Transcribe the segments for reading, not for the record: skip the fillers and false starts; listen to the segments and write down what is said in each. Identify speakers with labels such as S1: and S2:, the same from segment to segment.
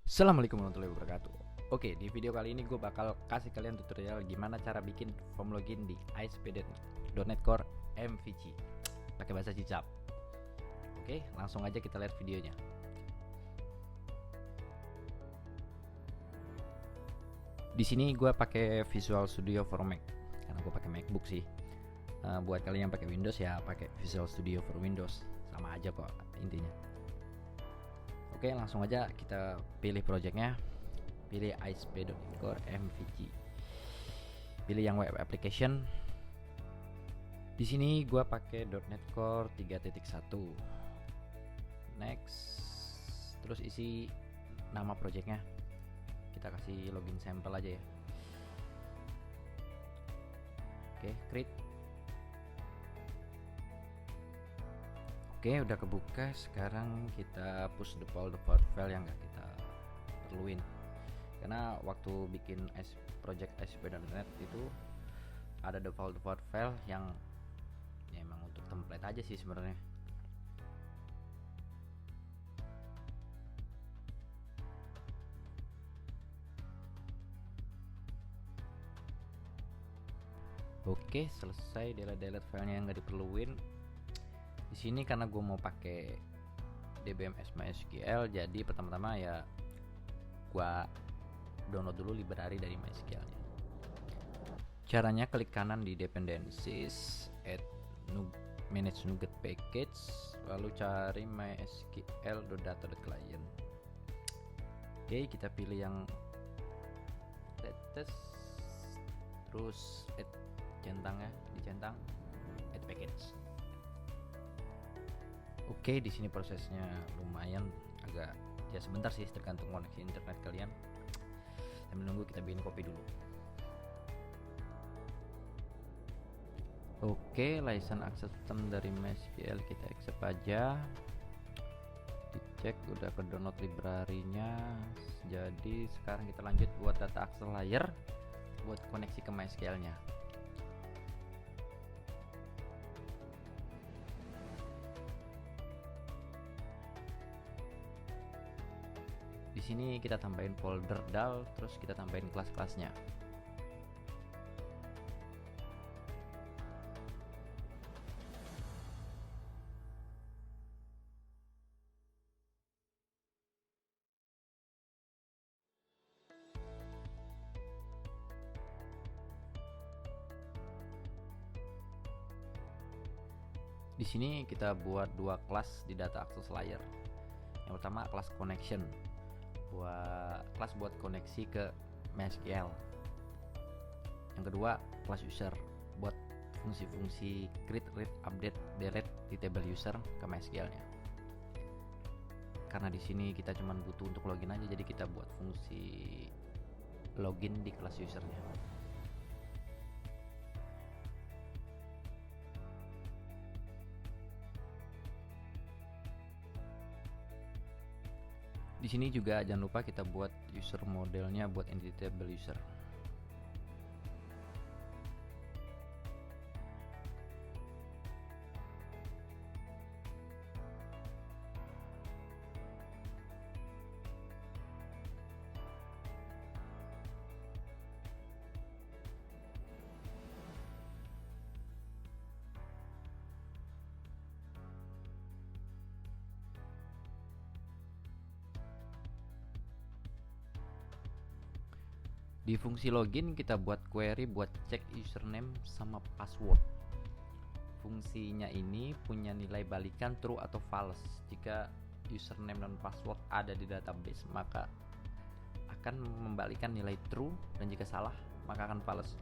S1: Assalamualaikum warahmatullahi wabarakatuh. Oke, di video kali ini gue bakal kasih kalian tutorial gimana cara bikin form login di ASP.NET Core MVC pakai bahasa C#. Oke, langsung aja kita lihat videonya. Di sini gue pakai Visual Studio for Mac karena gue pakai MacBook sih. Buat kalian yang pakai Windows ya pakai Visual Studio for Windows, sama aja kok intinya. Oke, langsung aja kita pilih projectnya, pilih ASP.NET Core MVC, pilih yang web application. Di sini gua pakai .NET Core 3.1. Next, terus isi nama projectnya, kita kasih login sampel aja ya. Oke, create. Oke, udah kebuka. Sekarang kita push default file yang nggak kita perluin, karena waktu bikin project ASP.NET itu ada default file yang ya emang untuk template aja sih sebenarnya. Oke, selesai delete filenya yang nggak diperluin. Di sini karena gue mau pakai DBMS MySQL, jadi pertama-tama ya gue download dulu library dari MySQL-nya. Caranya klik kanan di dependencies, add manage NuGet package, lalu cari mysql.data.client. Oke, kita pilih yang latest, terus add centangnya, dicentang, add package. Oke, di sini prosesnya lumayan agak ya sebentar sih, tergantung koneksi internet kalian. Sambil nunggu kita bikin copy dulu. Oke, license access system dari MySQL kita accept aja. Dicek udah ke download library-nya. Jadi sekarang kita lanjut buat data access layer buat koneksi ke MySQL-nya. Di sini kita tambahin folder dal, terus kita tambahin kelas-kelasnya. Di sini kita buat dua kelas di data access layer. Yang pertama kelas connection, buat koneksi ke MySQL. Yang kedua kelas user, buat fungsi-fungsi create, read, update, delete di table user ke MySQL-nya. Karena di sini kita cuma butuh untuk login aja, jadi kita buat fungsi login di kelas usernya. Di sini juga jangan lupa kita buat user modelnya buat entity table user. Di fungsi login kita buat query buat cek username sama password. Fungsinya ini punya nilai balikan true atau false. Jika username dan password ada di database, maka akan membalikan nilai true, dan jika salah maka akan false.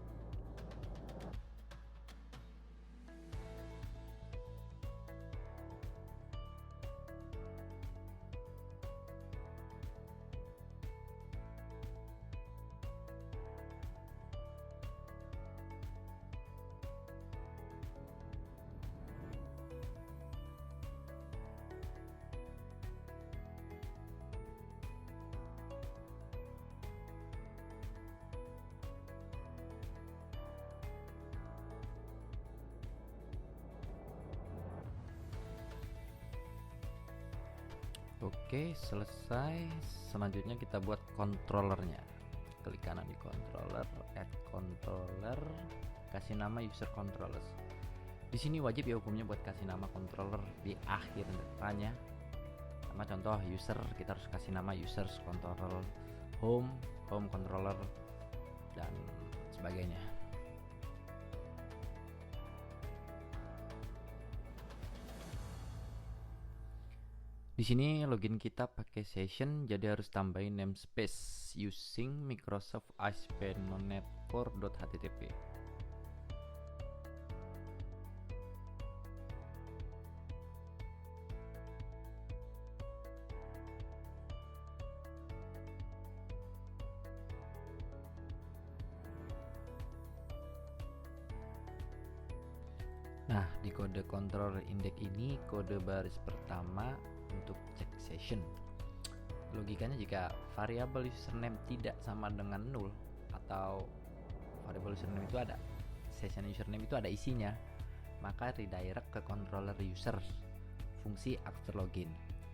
S1: Oke, selesai. Selanjutnya kita buat controllernya. Klik kanan di controller, add controller, kasih nama user controllers. Di sini wajib ya hukumnya buat kasih nama controller di akhir depannya. Sama contoh user, kita harus kasih nama users controller, home controller, dan sebagainya. Di sini login kita pakai session, jadi harus tambahin namespace using Microsoft ASP.NET Core.http. Nah, di kode controller index ini kode baris pertama untuk cek session. Logikanya jika variabel username tidak sama dengan null atau variabel username itu ada, session username itu ada isinya, maka redirect ke controller user fungsi after login.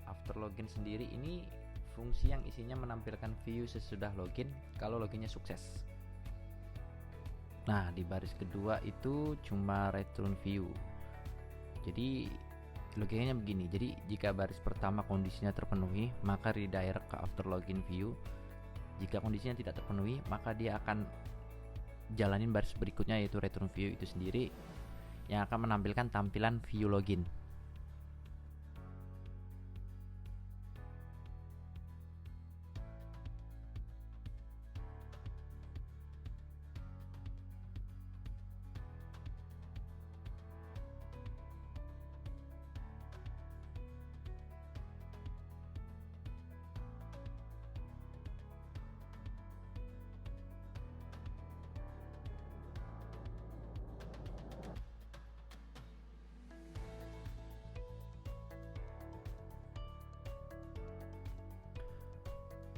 S1: After login sendiri ini fungsi yang isinya menampilkan view sesudah login kalau loginnya sukses. Nah, di baris kedua itu cuma return view. Jadi logikanya begini. Jadi jika baris pertama kondisinya terpenuhi, maka redirect ke after login view. Jika kondisinya tidak terpenuhi, maka dia akan jalanin baris berikutnya, yaitu return view itu sendiri, yang akan menampilkan tampilan view login.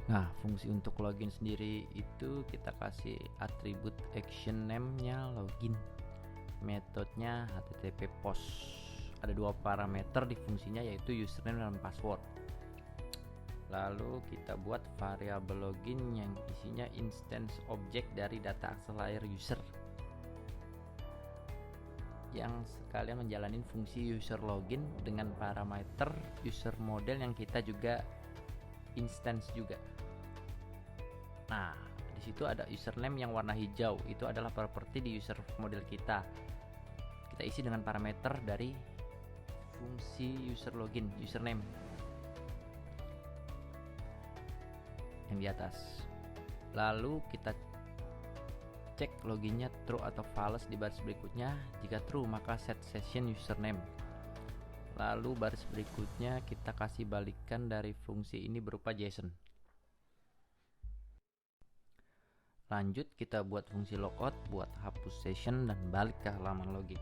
S1: Nah, fungsi untuk login sendiri itu kita kasih atribut action name-nya login. Metodenya http post. Ada dua parameter di fungsinya, yaitu username dan password. Lalu kita buat variabel login yang isinya instance object dari data akses layer user, yang sekalian menjalani fungsi user login dengan parameter user model yang kita juga instance juga. Nah, di situ ada username yang warna hijau, itu adalah properti di user model kita. Kita isi dengan parameter dari fungsi user login, username yang di atas. Lalu kita cek loginnya true atau false di baris berikutnya. Jika true, maka set session username. Lalu baris berikutnya kita kasih balikan dari fungsi ini berupa JSON. Lanjut kita buat fungsi logout buat hapus session dan balik ke halaman login.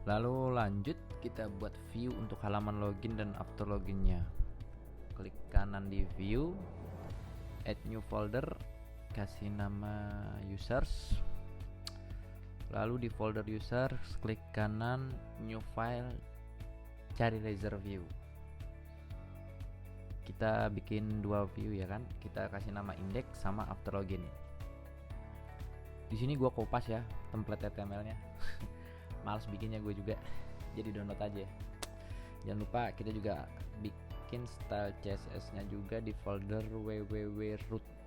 S1: Lalu lanjut kita buat view untuk halaman login dan after loginnya. Klik kanan di view, add new folder, kasih nama users. Lalu di folder users klik kanan new file, cari laser view. Kita bikin dua view ya kan. Kita kasih nama index sama after login. Di sini gua kopas ya template HTML-nya. Males bikinnya gue juga, jadi download aja. Jangan lupa kita juga bikin style CSS-nya juga di folder www.root.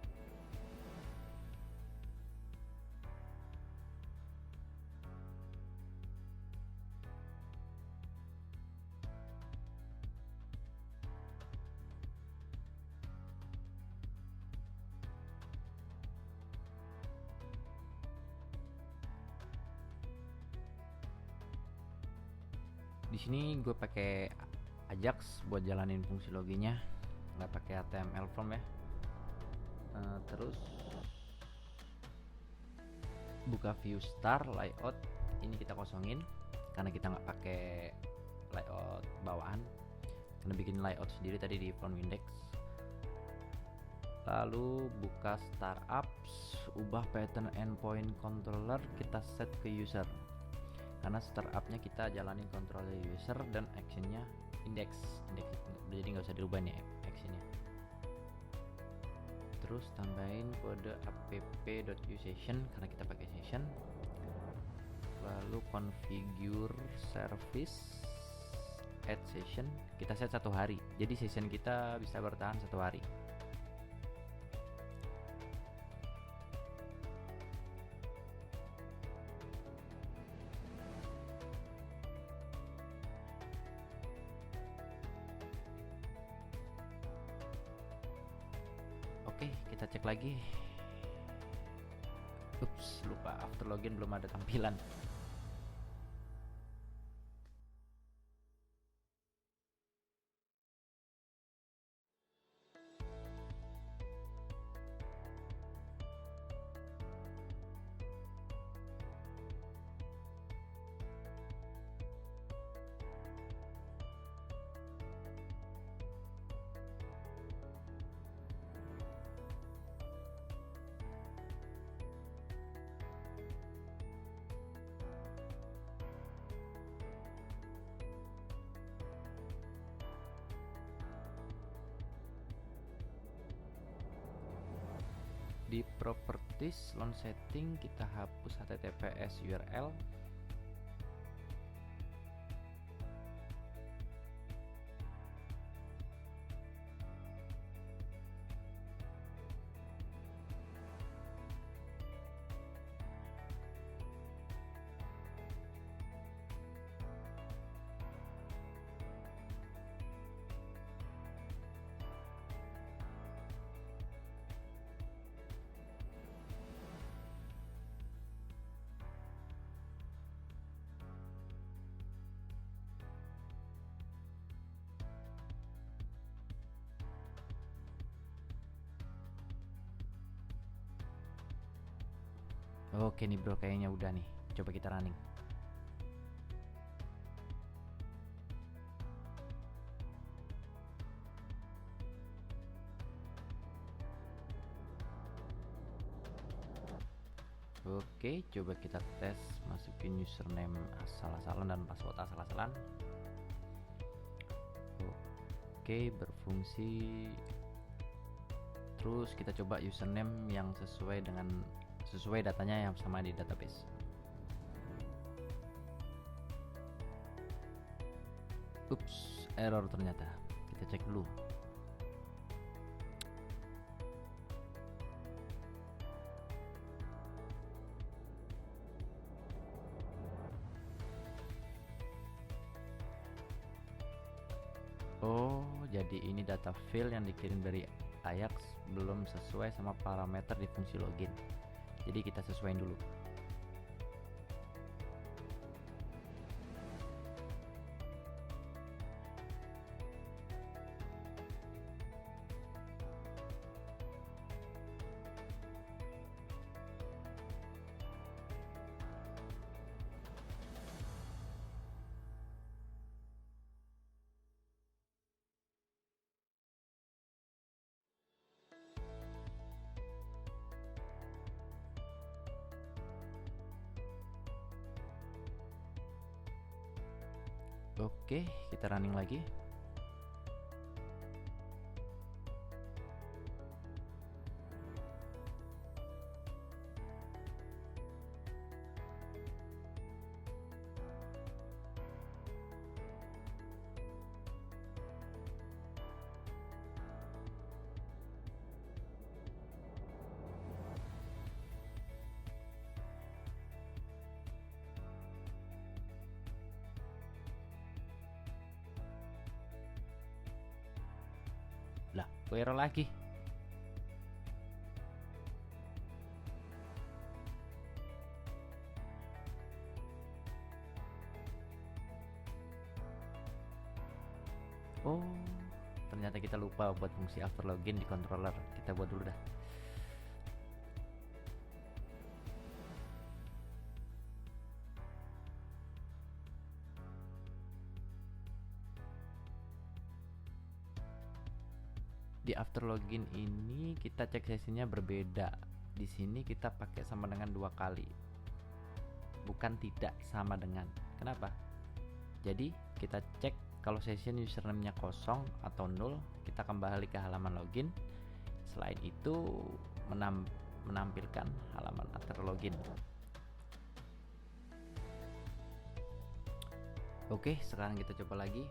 S1: Di sini gue pakai Ajax buat jalanin fungsi loginnya, nggak pakai HTML form ya. Terus buka view start layout, ini kita kosongin karena kita nggak pakai layout bawaan, karena bikin layout sendiri tadi di front index. Lalu buka startups, ubah pattern endpoint controller, kita set ke user karena startupnya kita jalanin controller user dan actionnya index, jadi nggak usah dirubah nih actionnya. Terus tambahin kode app.usession karena kita pakai session. Lalu configure service, add session, kita set 1 hari, jadi session kita bisa bertahan 1 hari. Oke, kita cek lagi. Ups, lupa after login belum ada tampilan. Di properties launch setting kita hapus https URL. Oke nih bro, kayaknya udah nih. Coba kita running. Oke, coba kita tes, masukin username asal-asalan dan password asal-asalan. Oke, berfungsi. Terus kita coba username yang sesuai datanya yang sama di database. Ups, error ternyata. Kita cek dulu. Oh, jadi ini data field yang dikirim dari Ajax belum sesuai sama parameter di fungsi login. Jadi kita sesuaiin dulu. Oke, kita running lagi. Lah, error lagi. Oh, ternyata kita lupa buat fungsi after login di controller. Kita buat dulu dah. Di after login ini kita cek sesinya berbeda. Di sini kita pakai sama dengan 2 kali, bukan tidak sama dengan. Kenapa? Jadi kita cek kalau session username-nya kosong atau 0, kita kembali ke halaman login. Selain itu menampilkan halaman after login. Oke, sekarang kita coba lagi.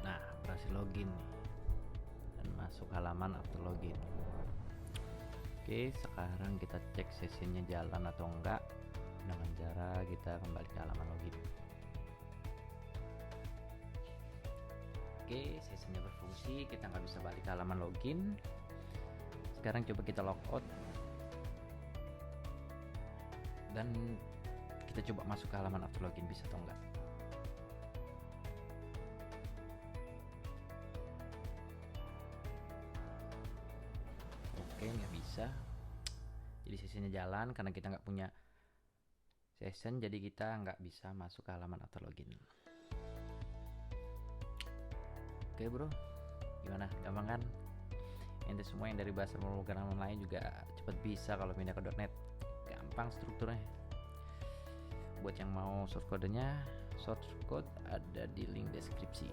S1: Nah, berhasil login nih dan masuk halaman after login. Oke, sekarang kita cek sesinya jalan atau enggak dengan cara kita kembali ke halaman login. Oke, sesinya berfungsi, kita nggak bisa balik ke halaman login. Sekarang coba kita logout dan kita coba masuk ke halaman after login, bisa atau enggak. Oke, nggak bisa. Jadi sesinya jalan karena kita nggak punya session, jadi kita nggak bisa masuk ke halaman after login. Oke bro, gimana? Gampang kan? Ente semua yang dari bahasa pemrograman lain juga cepet bisa kalau pindah ke .NET. Gampang strukturnya. Buat yang mau source code-nya, source code ada di link deskripsi.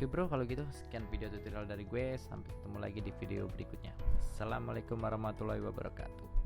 S1: Oke bro, kalau gitu sekian video tutorial dari gue. Sampai ketemu lagi di video berikutnya. Assalamualaikum warahmatullahi wabarakatuh.